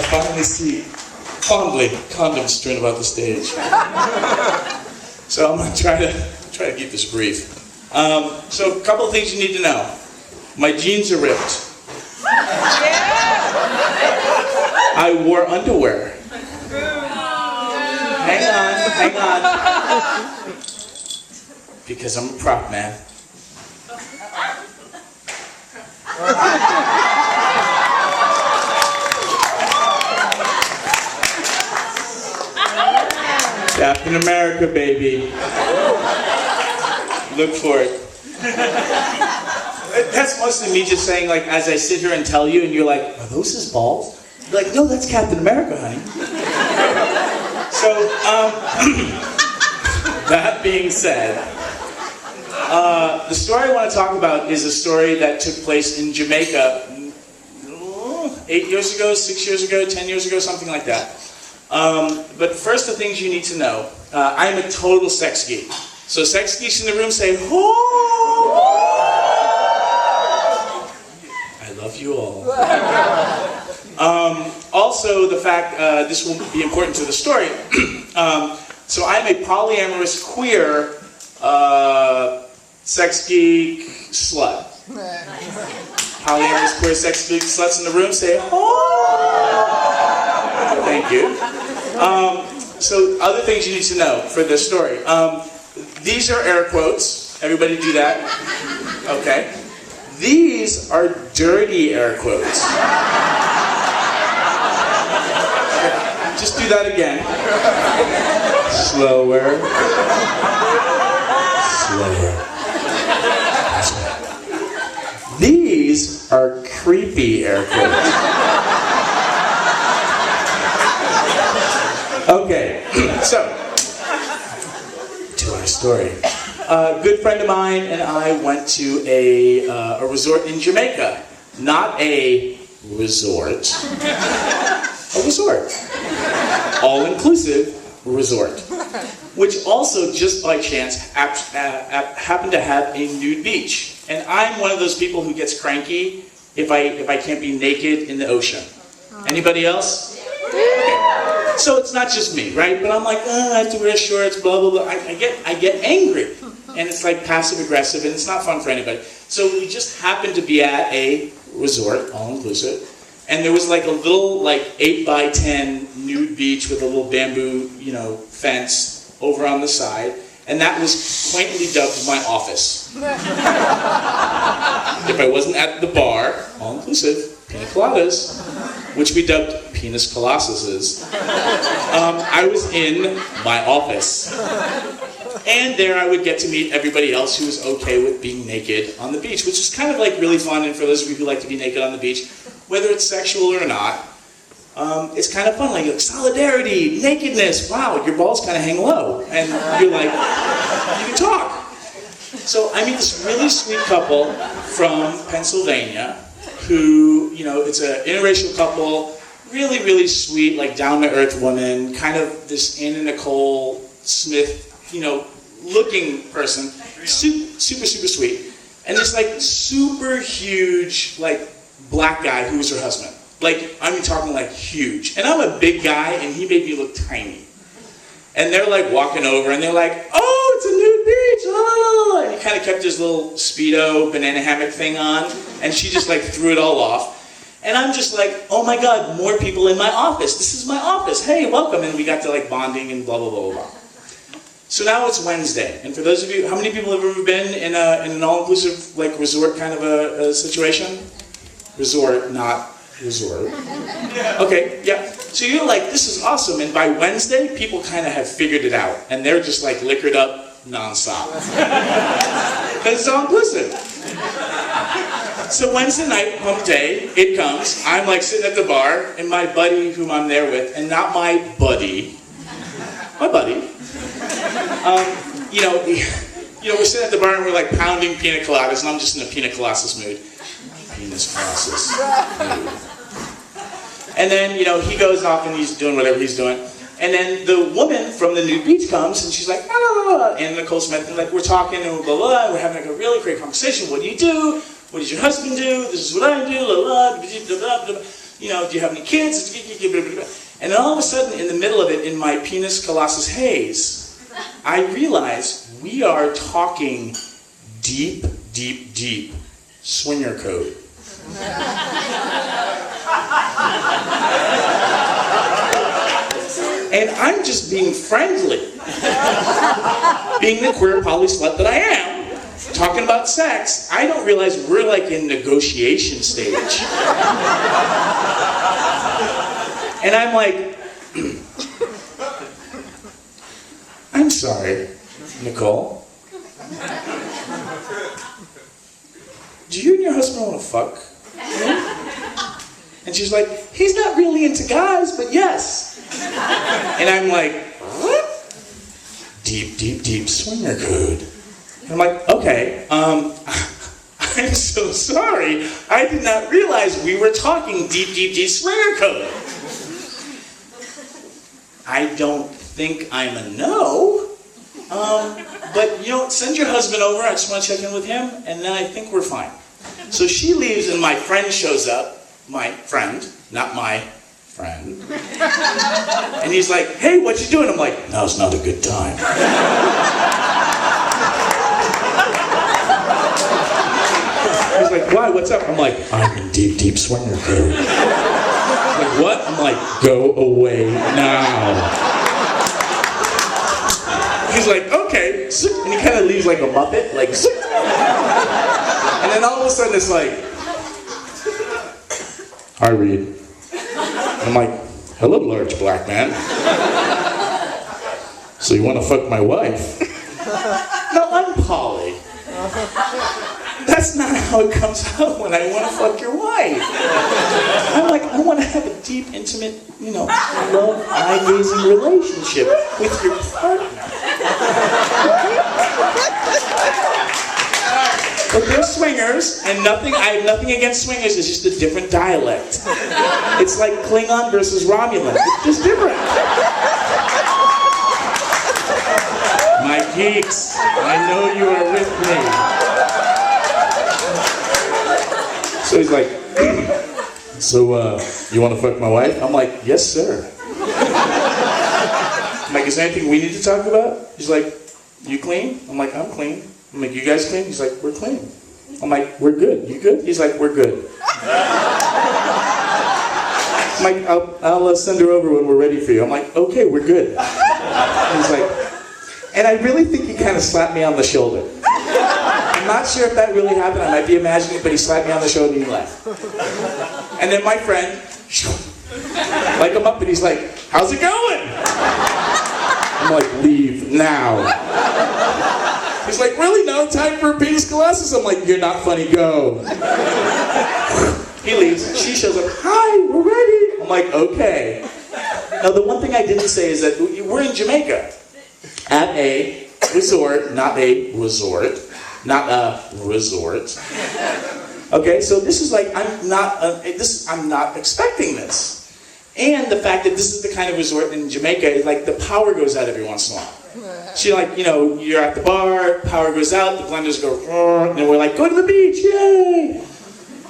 I finally see, fondly, condoms strewn about the stage. So I'm going to try to keep this brief. So a couple of things you need to know. My jeans are ripped. I wore underwear. Hang on. Because I'm a prop man. Captain America, baby. Look for it. That's mostly me just saying, like, as I sit here and tell you, and you're like, are those his balls? You're like, no, that's Captain America, honey. So, that being said, the story I want to talk about is a story that took place in Jamaica 8 years ago, 6 years ago, 10 years ago, something like that. But first, the things you need to know. I'm a total sex geek. So sex geeks in the room say, oh! I love you all. Also, the fact, this will be important to the story. So I'm a polyamorous queer sex geek slut. Polyamorous queer sex geek sluts in the room say, oh! Thank you. So other things you need to know for this story. These are air quotes. Everybody do that? Okay. These are dirty air quotes. Just do that again. Slower. Slower. These are creepy air quotes. Okay, so, to our story. A good friend of mine and I went to a resort in Jamaica. Not a resort. A resort. All-inclusive resort. Which also, just by chance, happened to have a nude beach. And I'm one of those people who gets cranky if I can't be naked in the ocean. Anybody else? Okay. So it's not just me, right? But I'm like, I have to wear shorts, blah, blah, blah. I get angry. And it's like passive aggressive, and it's not fun for anybody. So we just happened to be at a resort, all-inclusive, and there was like a little, like, 8x10 nude beach with a little bamboo, fence over on the side, and that was quaintly dubbed my office. If I wasn't at the bar, all-inclusive, pina coladas, which we dubbed penis colossuses, I was in my office. And there I would get to meet everybody else who was okay with being naked on the beach, which is kind of like really fun, and for those of you who like to be naked on the beach, whether it's sexual or not, it's kind of fun, like solidarity, nakedness, wow, your balls kind of hang low, and you're like, you can talk. So I meet this really sweet couple from Pennsylvania, who, it's an interracial couple, really, really sweet, like down-to-earth woman, kind of this Anna Nicole Smith, looking person, super, super sweet, and this like super huge, like black guy who was her husband. Like, I'm talking like huge. And I'm a big guy, and he made me look tiny. And they're like walking over, and they're like, oh, it's a nude beach, la la la la. And he kind of kept his little Speedo banana hammock thing on, and she just like threw it all off. And I'm just like, oh my God, more people in my office. This is my office. Hey, welcome. And we got to like bonding and blah, blah, blah, blah. So now it's Wednesday. And for those of you, how many people have ever been in an all-inclusive like resort kind of a situation? Resort, not resort. Okay, yeah. So you're like, this is awesome. And by Wednesday, people kind of have figured it out. And they're just like liquored up nonstop. Because it's all-inclusive. So Wednesday night, hump day, it comes. I'm like sitting at the bar, and my buddy whom I'm there with, and not my buddy, my buddy, we're sitting at the bar and we're like pounding pina coladas, and I'm just in a pina coladas mood. Penis coladas mood. And then, he goes off and he's doing whatever he's doing. And then the woman from the nude beach comes, and she's like, blah, blah, blah, and Nicole Smith, and like we're talking and blah, blah, and we're having like a really great conversation. What do you do? What does your husband do? This is what I do, blah, blah, blah, blah, blah. do you have any kids? And then all of a sudden, in the middle of it, in my penis colossus haze, I realize we are talking deep, deep, deep swinger code. And I'm just being friendly, being the queer poly slut that I am, talking about sex. I don't realize we're like in negotiation stage. And I'm like, I'm sorry, Nicole. Do you and your husband want to fuck? And she's like, he's not really into guys, but yes. And I'm like, what? Deep, deep, deep swinger code. And I'm like, okay, I'm so sorry. I did not realize we were talking deep, deep, deep swinger code. I don't think I'm a no. But send your husband over. I just want to check in with him, and then I think we're fine. So she leaves, and my friend shows up. My friend, not my friend. And he's like, hey, what you doing? I'm like, now's not a good time. He's like, why? What's up? I'm like, I'm in deep, deep swinger code. Like, what? I'm like, go away now. He's like, okay. And he kind of leaves like a Muppet, like, and then all of a sudden it's like, hi, Reid. I'm like, hello, large black man. So you want to fuck my wife? No, I'm poly. That's not how it comes out when I want to fuck your wife. I'm like, I want to have a deep, intimate, love, eye-gazing relationship with your partner. But they're swingers, and I have nothing against swingers, it's just a different dialect. It's like Klingon versus Romulan. It's just different. My geeks, I know you are with me. So he's like, so you want to fuck my wife? I'm like, yes, sir. I'm like, is there anything we need to talk about? He's like, you clean? I'm like, I'm clean. I'm like, you guys clean? He's like, we're clean. I'm like, we're good. You good? He's like, we're good. I'm like, I'll send her over when we're ready for you. I'm like, okay, we're good. He's like, and I really think he kind of slapped me on the shoulder. I'm not sure if that really happened. I might be imagining it, but he slapped me on the shoulder and he left. And then my friend, like him up and he's like, how's it going? I'm like, leave now. He's like, really? No time for a penis colossus? I'm like, you're not funny, go. He leaves, she shows up, hi, we're ready. I'm like, okay. Now the one thing I didn't say is that we're in Jamaica at a resort, not a resort. Not a resort. Okay, so this is like, I'm not expecting this. And the fact that this is the kind of resort in Jamaica is like the power goes out every once in a while. So you're at the bar, power goes out, the blenders go, and then we're like, go to the beach, yay!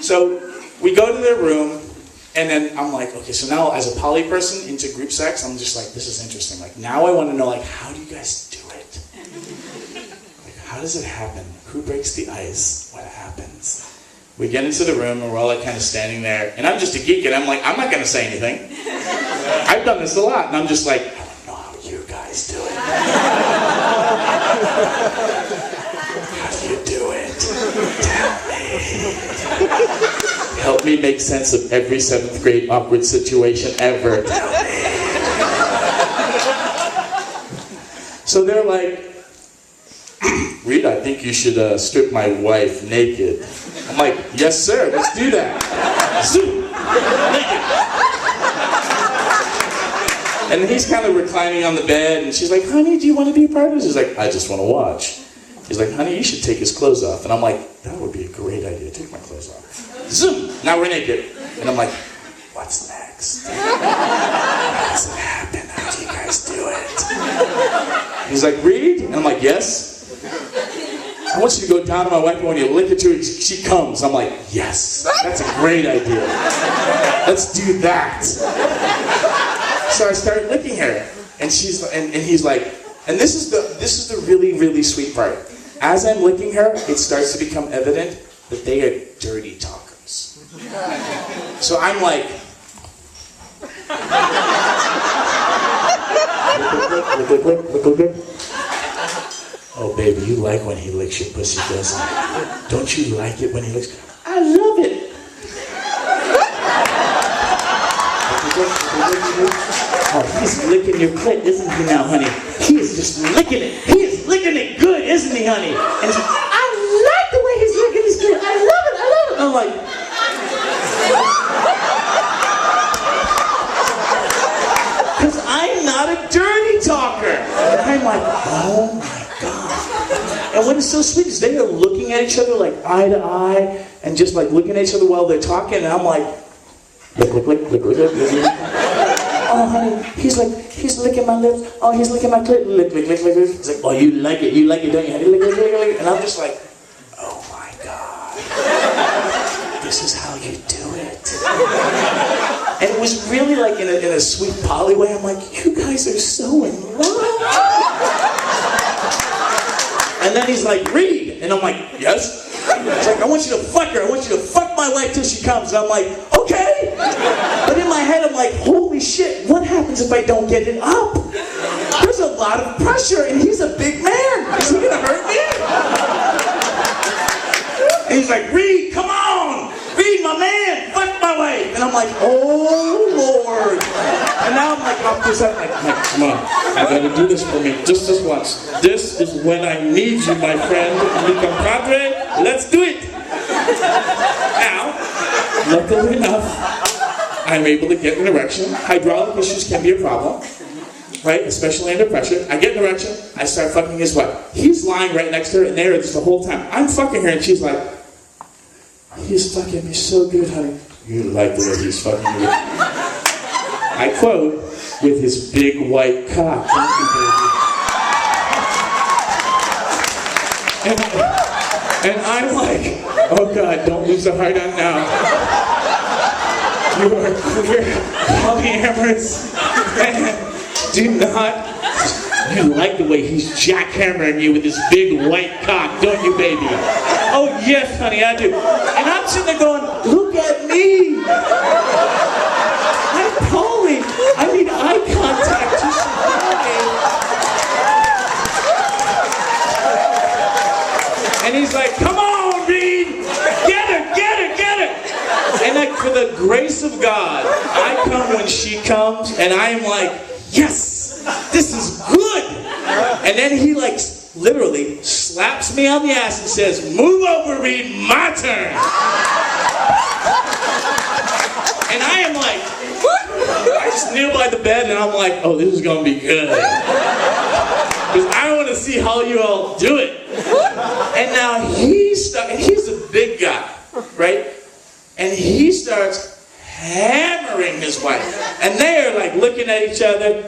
So we go to their room, and then I'm like, okay, so now as a poly person into group sex, I'm just like, this is interesting. Like now I want to know, like, how do you guys do it? Like, how does it happen? Who breaks the ice? What happens? We get into the room, and we're all like kind of standing there, and I'm just a geek, and I'm like, I'm not going to say anything. I've done this a lot, and I'm just like, I don't know how you guys do it. How do you do it? Tell me. Help me make sense of every 7th grade awkward situation ever. Tell me. So they're like, Reid, I think you should strip my wife naked. I'm like, yes, sir, let's do that. Zoom, naked. And he's kind of reclining on the bed, and she's like, honey, do you want to be a part of this? He's like, I just want to watch. He's like, honey, you should take his clothes off. And I'm like, that would be a great idea, take my clothes off. Zoom, now we're naked. And I'm like, what's next? How does it happen? How do you guys do it? He's like, Reid? And I'm like, yes. I want you to go down to my wife, and when you lick it to her, she comes. I'm like, yes, that's a great idea. Let's do that. So I started licking her, and he's like, and this is the really, really sweet part. As I'm licking her, it starts to become evident that they are dirty talkers. So I'm like, lick. Oh baby, you like when he licks your pussy, doesn't you? Don't you like it when he licks? I love it. Oh, he's licking your clit, isn't he now, honey? He is just licking it. He is licking it good, isn't he, honey? And he's like, I like the way he's licking his clit. I love it. And I'm like, because I'm not a dirty talker. And I'm like, oh my God. And what is so sweet is they are looking at each other like eye to eye and just like looking at each other while they're talking. And I'm like, lick. Oh, honey, he's licking my lips. Oh, he's licking my clit. Lick. He's like, oh, you like it, don't you? Lick. And I'm just like, oh my God. This is how you do it. And it was really like in a sweet poly way. I'm like, you guys are so in love. And then he's like, Reid. And I'm like, yes? He's like, I want you to fuck her. I want you to fuck my wife till she comes. And I'm like, okay. But in my head, I'm like, holy shit, what happens if I don't get it up? There's a lot of pressure, and he's a big man. Is he gonna hurt me? And he's like, Reid, come on. Reid, my man, fuck my wife. And I'm like, oh, Lord. And now I'm like, I'm just like, come on. I gotta do this for me, just this once. This is when I need you, my friend. Mi compadre, let's do it. Now, luckily enough, I'm able to get an erection. Hydraulic issues can be a problem, right? Especially under pressure. I get an erection, I start fucking his wife. He's lying right next to her, and there it is the whole time. I'm fucking her, and she's like, he's fucking me so good, honey. You like the way he's fucking me. I quote, with his big white cock. And I'm like, oh God, don't lose the heart on now. You are queer, polyamorous, and do not. You like the way he's jackhammering you with his big white cock, don't you, baby? Oh yes, honey, I do. And I'm sitting there going, look at me. I'm poly. I need eye contact. And he's like, come on, Reid! Get her! And like, for the grace of God, I come when she comes, and I am like, yes! This is good! And then he like, literally, slaps me on the ass and says, move over, Reid, my turn! And I am like, I just kneel by the bed, and I'm like, oh, this is gonna be good. Because I want to see how you all do it. And now he's a big guy, right? And he starts hammering his wife. And they're like looking at each other.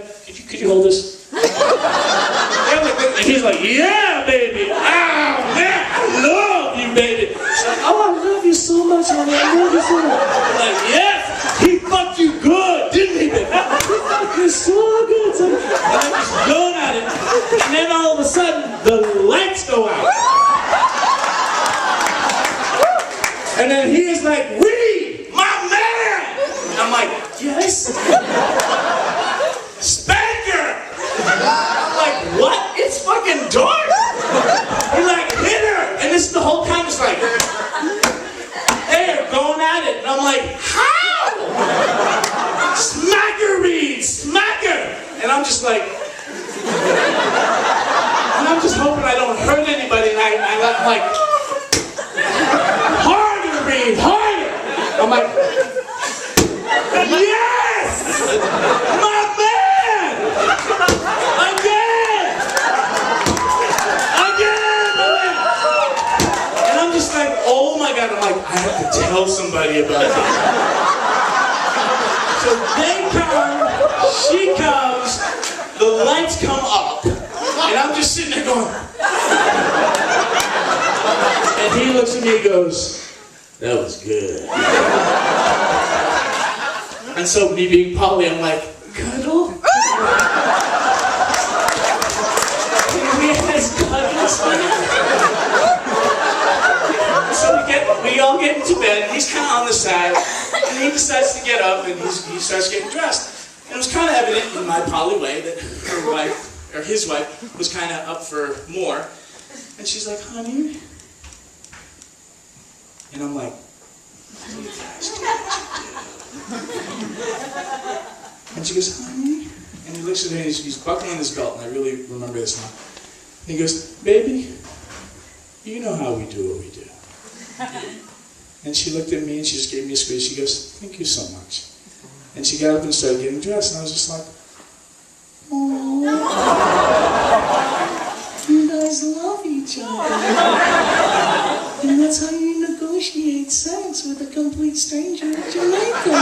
Could you hold this? And he's like, yeah, baby. Oh, man, I love you, baby. She's like, oh, I love you so much, honey. I love you so much. I'm like, yes, he fucked you good, didn't he, baby? He fucked you so good, son. And I'm just going at it. And then all of a sudden, the lights go out. And then he is like, Reid, my man! And I'm like, yes? Spank her! I'm like, what? It's fucking dark! He's like, hit her! And this is the whole time, it's like, they're going at it. And I'm like, how? Smack her, Reid! Smack her! And I'm just like, and I'm just hoping I don't hurt anybody. And I'm like, harder, Reid, harder! I'm like, yes! My man! Again, my man! And I'm just like, oh my God, I'm like, I have to tell somebody about this. So they come, she comes, the lights come up, and I'm just sitting there going, And he looks at me and goes, that was good. And so me being poly, I'm like, cuddle? Can we have cuddles? So we all get into bed, and he's kind of on the side, and he decides to get up, and he starts getting dressed. And it was kind of evident in my poly way that her wife, or his wife, was kind of up for more. And she's like, honey? And I'm like, you guys do what you do. And she goes, honey? And he looks at her and he's buckling his belt, and I really remember this now. And he goes, baby, you know how we do what we do. And she looked at me and she just gave me a squeeze. She goes, thank you so much. And she got up and started getting dressed, and I was just like, oh, you guys love each other. And that's how you negotiate sex with a complete stranger at Jamaica.